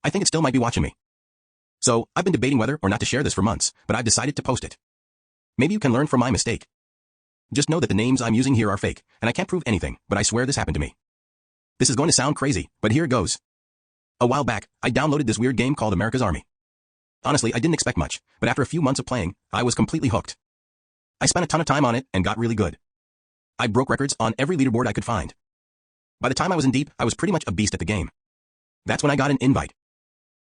I think it still might be watching me. So, I've been debating whether or not to share this for months, but I've decided to post it. Maybe you can learn from my mistake. Just know that the names I'm using here are fake, and I can't prove anything, but I swear this happened to me. This is going to sound crazy, but here it goes. A while back, I downloaded this weird game called America's Army. Honestly, I didn't expect much, but after a few months of playing, I was completely hooked. I spent a ton of time on it and got really good. I broke records on every leaderboard I could find. By the time I was in deep, I was pretty much a beast at the game. That's when I got an invite.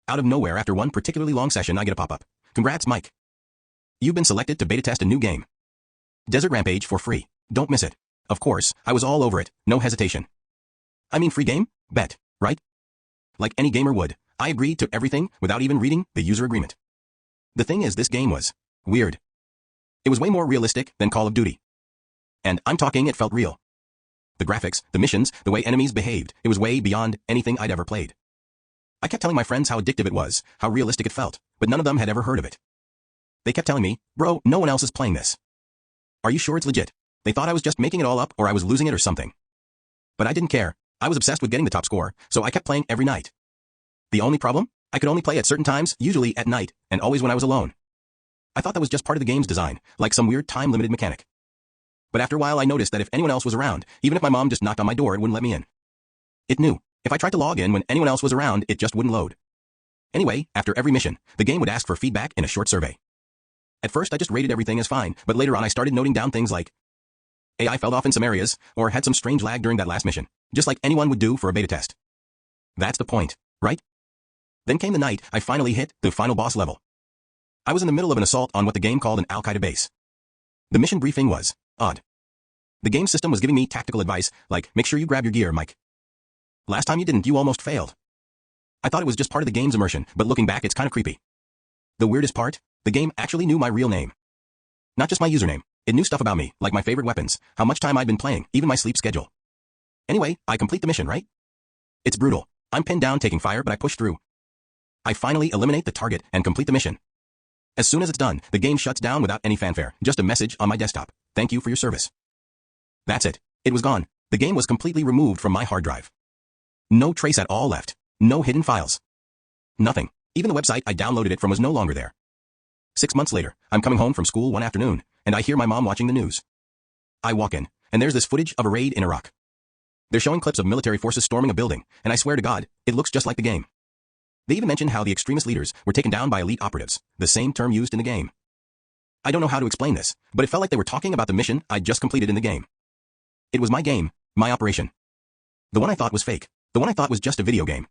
Out of nowhere, after one particularly long session, I get a pop-up. Congrats, Mike. You've been selected to beta test a new game. Desert Rampage for free. Don't miss it. Of course, I was all over it, no hesitation. I mean, free game? Bet, right? Like any gamer would, I agreed to everything without even reading the user agreement. The thing is, this game was weird. It was way more realistic than Call of Duty. And I'm talking, it felt real. The graphics, the missions, the way enemies behaved, it was way beyond anything I'd ever played. I kept telling my friends how addictive it was, how realistic it felt, but none of them had ever heard of it. They kept telling me, bro, no one else is playing this. Are you sure it's legit? They thought I was just making it all up or I was losing it or something. But I didn't care. I was obsessed with getting the top score, so I kept playing every night. The only problem? I could only play at certain times, usually at night, and always when I was alone. I thought that was just part of the game's design, like some weird time-limited mechanic. But after a while I noticed that if anyone else was around, even if my mom just knocked on my door, it wouldn't let me in. It knew. If I tried to log in when anyone else was around, it just wouldn't load. Anyway, after every mission, the game would ask for feedback in a short survey. At first I just rated everything as fine, but later on I started noting down things like AI fell off in some areas, or had some strange lag during that last mission, just like anyone would do for a beta test. That's the point, right? Then came the night I finally hit the final boss level. I was in the middle of an assault on what the game called an Al-Qaeda base. The mission briefing was odd. The game system was giving me tactical advice, like, make sure you grab your gear, Mike. Last time you didn't, you almost failed. I thought it was just part of the game's immersion, but looking back, it's kind of creepy. The weirdest part? The game actually knew my real name. Not just my username. It knew stuff about me, like my favorite weapons, how much time I'd been playing, even my sleep schedule. Anyway, I complete the mission, right? It's brutal. I'm pinned down taking fire, but I push through. I finally eliminate the target and complete the mission. As soon as it's done, the game shuts down without any fanfare, just a message on my desktop. Thank you for your service. That's it. It was gone. The game was completely removed from my hard drive. No trace at all left. No hidden files. Nothing. Even the website I downloaded it from was no longer there. 6 months later, I'm coming home from school one afternoon, and I hear my mom watching the news. I walk in, and there's this footage of a raid in Iraq. They're showing clips of military forces storming a building, and I swear to God, it looks just like the game. They even mention how the extremist leaders were taken down by elite operatives, the same term used in the game. I don't know how to explain this, but it felt like they were talking about the mission I'd just completed in the game. It was my game, my operation. The one I thought was fake. The one I thought was just a video game.